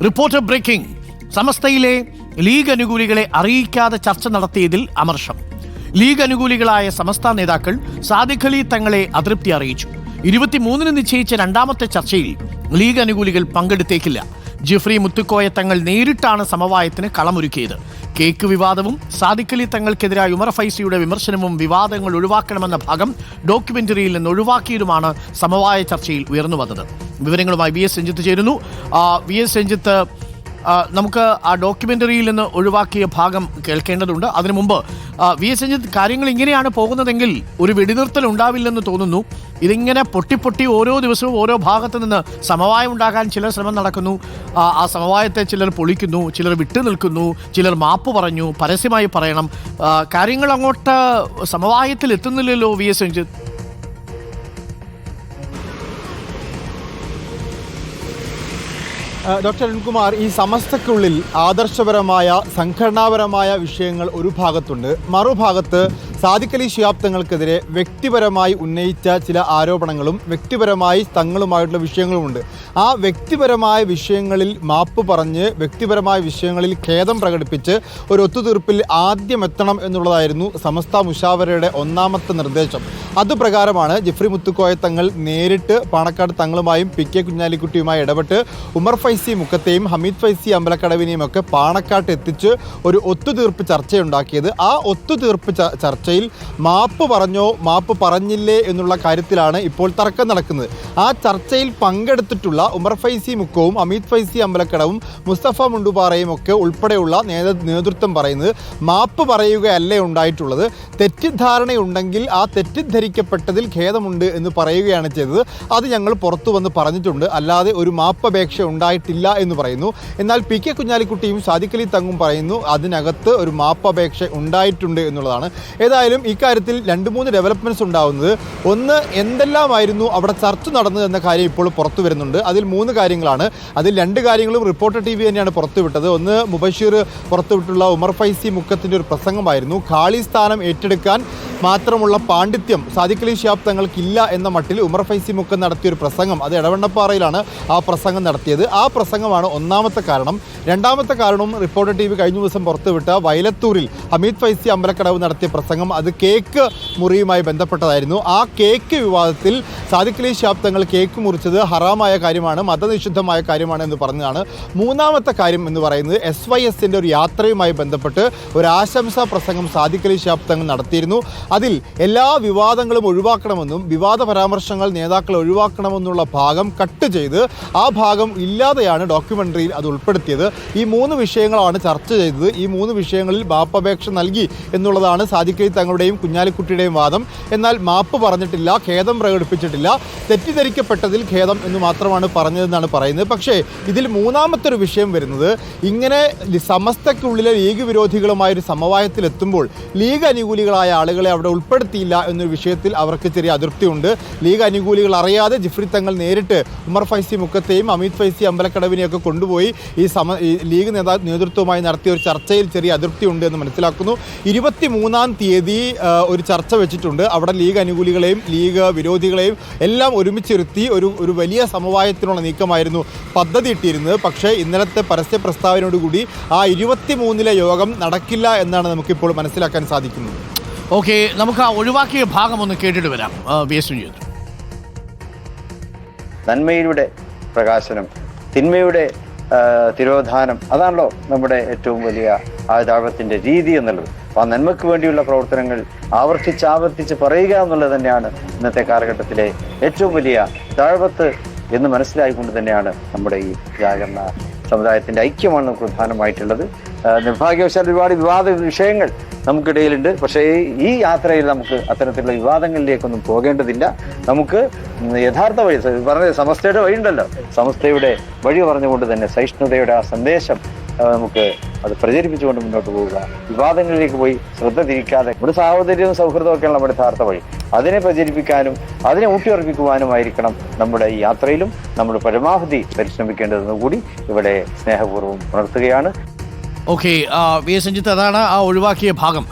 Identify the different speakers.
Speaker 1: Reporter breaking. സമസ്തയിലെ league അനുകൂലികളെ അറിയിക്കാതെ ചർച്ച നടത്തിയതിൽ അമർഷം. ലീഗ് അനുകൂലികളായ സമസ്ത നേതാക്കൾ സാദിഖ് അലി തങ്ങളെ അതൃപ്തി അറിയിച്ചു. 23-ന് നിശ്ചയിച്ച രണ്ടാമത്തെ ചർച്ചയിൽ ലീഗ് അനുകൂലികൾ പങ്കെടുത്തേക്കില്ല. ജിഫ്രി മുത്തുക്കോയ തങ്ങൾ നേരിട്ടാണ് സമവായത്തിന് കളമൊരുക്കിയത്. കേക്ക് വിവാദവും സാദിഖ് അലി തങ്ങൾക്കെതിരായ ഉമർ ഫൈസിയുടെ വിമർശനവും വിവാദങ്ങൾ ഒഴിവാക്കണമെന്ന ഭാഗം ഡോക്യുമെന്ററിയിൽ നിന്ന് ഒഴിവാക്കിയതുമാണ് സമവായ ചർച്ചയിൽ ഉയർന്നു വന്നത്. വിവരങ്ങളുമായി വി എസ് രഞ്ജിത്ത് ചേരുന്നു. വി എസ് രഞ്ജിത്ത്, നമുക്ക് ആ ഡോക്യുമെന്ററിയിൽ നിന്ന് ഒഴിവാക്കിയ ഭാഗം കേൾക്കേണ്ടതുണ്ട്. അതിനു മുമ്പ് വി എസ് രഞ്ജിത്ത്, കാര്യങ്ങൾ ഇങ്ങനെയാണ് പോകുന്നതെങ്കിൽ ഒരു വെടിനിർത്തൽ ഉണ്ടാവില്ലെന്ന് തോന്നുന്നു. ഇതിങ്ങനെ പൊട്ടി ഓരോ ദിവസവും ഓരോ ഭാഗത്ത് നിന്ന് സമവായം ഉണ്ടാകാൻ ചിലർ ശ്രമം നടക്കുന്നു. ആ സമവായത്തെ ചിലർ പൊളിക്കുന്നു, ചിലർ വിട്ടു നിൽക്കുന്നു, ചിലർ മാപ്പ് പറഞ്ഞു, പരസ്യമായി പറയണം. കാര്യങ്ങൾ അങ്ങോട്ട് സമവായത്തിൽ എത്തുന്നില്ലല്ലോ V S Ranjith.
Speaker 2: Doctor Arunkumar, ഈ സമസ്തയ്ക്കുള്ളിൽ ആദർശപരമായ സംഘടനാപരമായ വിഷയങ്ങൾ ഒരു ഭാഗത്തുണ്ട്. മറുഭാഗത്ത് സാദിഖ് അലി ശിഹാബ് തങ്ങൾക്കെതിരെ വ്യക്തിപരമായി ഉന്നയിച്ച ചില ആരോപണങ്ങളും വ്യക്തിപരമായി തങ്ങളുമായിട്ടുള്ള വിഷയങ്ങളുമുണ്ട്. ആ വ്യക്തിപരമായ വിഷയങ്ങളിൽ മാപ്പ് പറഞ്ഞ് വ്യക്തിപരമായ വിഷയങ്ങളിൽ ഖേദം പ്രകടിപ്പിച്ച് ഒരു ഒത്തുതീർപ്പിൽ ആദ്യം എത്തണം എന്നുള്ളതായിരുന്നു സമസ്ത മുഷാവറയുടെ ഒന്നാമത്തെ നിർദ്ദേശം. അതുപ്രകാരമാണ് ജിഫ്രി മുത്തുക്കോയ തങ്ങൾ നേരിട്ട് പാണക്കാട് തങ്ങളുമായും പി കെ കുഞ്ഞാലിക്കുട്ടിയുമായി ഇടപെട്ട് ഉമർ ഫൈസി മുക്കത്തെയും ഹമീദ് ഫൈസി അമ്പലക്കടവിനെയും ഒക്കെ പാണക്കാട്ട് എത്തിച്ച് ഒരു ഒത്തുതീർപ്പ് ചർച്ചയുണ്ടാക്കിയത്. ആ ഒത്തുതീർപ്പ് ചർച്ചയിൽ മാപ്പ് പറഞ്ഞോ മാപ്പ് പറഞ്ഞില്ലേ എന്നുള്ള കാര്യത്തിലാണ് ഇപ്പോൾ തർക്കം നടക്കുന്നത്. ആ ചർച്ചയിൽ പങ്കെടുത്തിട്ടുള്ള ഉമർ ഫൈസി മുക്കവും ഹമീദ് ഫൈസി അമ്പലക്കടവും മുസ്തഫ മുണ്ടുപാറയും ഒക്കെ ഉൾപ്പെടെയുള്ള നേതൃത്വം പറയുന്നത് മാപ്പ് പറയുകയല്ലേ ഉണ്ടായിട്ടുള്ളത്, തെറ്റിദ്ധാരണയുണ്ടെങ്കിൽ ആ തെറ്റിദ്ധരിക്കപ്പെട്ടതിൽ ഖേദമുണ്ട് എന്ന് പറയുകയാണ് ചെയ്തത്. അത് ഞങ്ങൾ പുറത്തു വന്ന് പറഞ്ഞിട്ടുണ്ട്, അല്ലാതെ ഒരു മാപ്പപേക്ഷ ഉണ്ടായിട്ടില്ല എന്ന് പറയുന്നു. എന്നാൽ പി കെ കുഞ്ഞാലിക്കുട്ടിയും സാദിഖ് അലി തങ്ങും പറയുന്നു അതിനകത്ത് ഒരു മാപ്പപേക്ഷ ഉണ്ടായിട്ടുണ്ട് എന്നുള്ളതാണ്. ഏതായാലും ഇക്കാര്യത്തിൽ 2-3 ഡെവലപ്മെൻറ്റ്സ് ഉണ്ടാവുന്നത്. ഒന്ന്, എന്തെല്ലാമായിരുന്നു അവിടെ ചർച്ച നടന്നത് എന്ന കാര്യം ഇപ്പോൾ പുറത്തു വരുന്നുണ്ട്. അതിൽ 3 കാര്യങ്ങളാണ്. അതിൽ 2 കാര്യങ്ങളും റിപ്പോർട്ടർ TV തന്നെയാണ് പുറത്തുവിട്ടത്. ഒന്ന്, മുബഷീർ പുറത്തുവിട്ടുള്ള ഉമർ ഫൈസി മുക്കത്തിൻ്റെ ഒരു പ്രസംഗമായിരുന്നു. ഖാളി സ്ഥാനം ഏറ്റെടുക്കാൻ മാത്രമുള്ള പാണ്ഡിത്യം സാദിഖ് അലി ശിഹാബ് തങ്ങൾക്കില്ല എന്ന മട്ടിൽ ഉമർ ഫൈസി മുക്കം നടത്തിയൊരു പ്രസംഗം, അത് എടവണ്ണപ്പാറയിലാണ് ആ പ്രസംഗം നടത്തിയത്. ആ പ്രസംഗമാണ് ഒന്നാമത്തെ കാരണം. രണ്ടാമത്തെ കാരണവും റിപ്പോർട്ടർ TV കഴിഞ്ഞ ദിവസം പുറത്തുവിട്ട വയലത്തൂരിൽ ഹമീദ് ഫൈസി അമ്പലക്കടവ് നടത്തിയ പ്രസംഗം, അത് കേക്ക് മുറിയുമായി ബന്ധപ്പെട്ടതായിരുന്നു. ആ കേക്ക് വിവാദത്തിൽ സാദിഖ് അലി ശിഹാബ് തങ്ങൾ കേക്ക് മുറിച്ചത് ഹറാമായ കാര്യമാണ്, മതനിഷിദ്ധമായ കാര്യമാണ് എന്ന് പറഞ്ഞതാണ്. മൂന്നാമത്തെ കാര്യം എന്ന് പറയുന്നത് SYSൻ്റെ ഒരു യാത്രയുമായി ബന്ധപ്പെട്ട് ഒരു ആശംസാ പ്രസംഗം സാദിഖ് അലി ശിഹാബ് തങ്ങൾ നടത്തിയിരുന്നു. അതിൽ എല്ലാ വിവാദങ്ങളും ഒഴിവാക്കണമെന്നും വിവാദ പരാമർശങ്ങൾ നേതാക്കൾ ഒഴിവാക്കണമെന്നുള്ള ഭാഗം കട്ട് ചെയ്ത് ആ ഭാഗം ഇല്ലാതെയാണ് ഡോക്യുമെൻ്ററിയിൽ അത് ഉൾപ്പെടുത്തിയത്. ഈ 3 വിഷയങ്ങളാണ് ചർച്ച ചെയ്തത്. ഈ 3 വിഷയങ്ങളിൽ മാപ്പപേക്ഷ നൽകി എന്നുള്ളതാണ് സാദിഖ് അലി തങ്ങളുടെയും കുഞ്ഞാലിക്കുട്ടിയുടെയും വാദം. എന്നാൽ മാപ്പ് പറഞ്ഞിട്ടില്ല, ഖേദം പ്രകടിപ്പിച്ചിട്ടില്ല, തെറ്റിദ്ധരിക്കപ്പെട്ടതിൽ ഖേദം എന്ന് മാത്രമാണ് പറഞ്ഞതെന്നാണ് പറയുന്നത്. പക്ഷേ ഇതിൽ മൂന്നാമത്തെ ഒരു വിഷയം വരുന്നത്, ഇങ്ങനെ സമസ്തയ്ക്കുള്ളിലെ ലീഗ് വിരോധികളുമായൊരു സമവായത്തിലെത്തുമ്പോൾ ലീഗ് അനുകൂലികളായ ആളുകളെ അവിടെ ഉൾപ്പെടുത്തിയില്ല എന്നൊരു വിഷയത്തിൽ അവർക്ക് ചെറിയ അതൃപ്തിയുണ്ട്. ലീഗ് അനുകൂലികൾ അറിയാതെ ജിഫ്രി തങ്ങൾ നേരിട്ട് ഉമർ ഫൈസി മുക്കത്തെയും ഹമീദ് ഫൈസി അമ്പലക്കടവിനെയൊക്കെ കൊണ്ടുപോയി ഈ ലീഗ് നേതൃത്വവുമായി നടത്തിയ ഒരു ചർച്ചയിൽ ചെറിയ അതൃപ്തി ഉണ്ട് എന്ന് മനസ്സിലാക്കുന്നു. 23-ാം തീയതി ഒരു ചർച്ച വെച്ചിട്ടുണ്ട്. അവിടെ ലീഗ് അനുകൂലികളെയും ലീഗ് വിരോധികളെയും എല്ലാം ഒരുമിച്ചിരുത്തി ഒരു വലിയ സമവായത്തിനുള്ള നീക്കമായിരുന്നു പദ്ധതി ഇട്ടിരുന്നത്. പക്ഷേ ഇന്നലത്തെ പരസ്യ പ്രസ്താവനയോടുകൂടി ആ 23-ലെ യോഗം നടക്കില്ല എന്നാണ് നമുക്കിപ്പോൾ മനസ്സിലാക്കാൻ സാധിക്കുന്നത്.
Speaker 1: ഓക്കെ, നമുക്ക് ആ ഒഴിവാക്കിയ ഭാഗം ഒന്ന് കേട്ടിട്ട് വരാം.
Speaker 3: നന്മയുടെ പ്രകാശനം, തിന്മയുടെ തിരോധാനം, അതാണല്ലോ നമ്മുടെ ഏറ്റവും വലിയ ദാവത്തിന്റെ രീതി എന്നുള്ളത്. അപ്പോൾ ആ നന്മയ്ക്ക് വേണ്ടിയുള്ള പ്രവർത്തനങ്ങൾ ആവർത്തിച്ച് പറയുക എന്നുള്ളത് തന്നെയാണ് ഇന്നത്തെ കാലഘട്ടത്തിലെ ഏറ്റവും വലിയ ദാവത്ത് എന്ന് മനസ്സിലായിക്കൊണ്ട് തന്നെയാണ് നമ്മുടെ ഈ ജാഗരണ സമുദായത്തിന്റെ ഐക്യമാണ് നമുക്ക് പ്രധാനമായിട്ടുള്ളത്. നിർഭാഗ്യവശാൽ ഒരുപാട് വിവാദ വിഷയങ്ങൾ നമുക്കിടയിലുണ്ട്. പക്ഷേ ഈ യാത്രയിൽ നമുക്ക് അത്തരത്തിലുള്ള വിവാദങ്ങളിലേക്കൊന്നും പോകേണ്ടതില്ല. നമുക്ക് യഥാർത്ഥ വഴി പറഞ്ഞ സമസ്തയുടെ വഴിയുണ്ടല്ലോ, സമസ്തയുടെ വഴി പറഞ്ഞുകൊണ്ട് തന്നെ സഹിഷ്ണുതയുടെ ആ സന്ദേശം നമുക്ക് അത് പ്രചരിപ്പിച്ചുകൊണ്ട് മുന്നോട്ട് പോവുക. വിവാദങ്ങളിലേക്ക് പോയി ശ്രദ്ധ തിരിക്കാതെ നമ്മുടെ സാഹോദര്യവും സൗഹൃദവും ഒക്കെയാണ് നമ്മുടെ യഥാർത്ഥ വഴി. അതിനെ പ്രചരിപ്പിക്കാനും അതിനെ ഊട്ടിയുറപ്പിക്കുവാനുമായിരിക്കണം നമ്മുടെ ഈ യാത്രയിലും നമ്മൾ പരമാവധി പരിശ്രമിക്കേണ്ടതെന്ന് കൂടി ഇവിടെ സ്നേഹപൂർവ്വം ഉണർത്തുകയാണ്.
Speaker 1: ഓക്കെ, വി എസ് രഞ്ജിത്ത്, അതാണ് ആ ഒഴിവാക്കിയ ഭാഗം.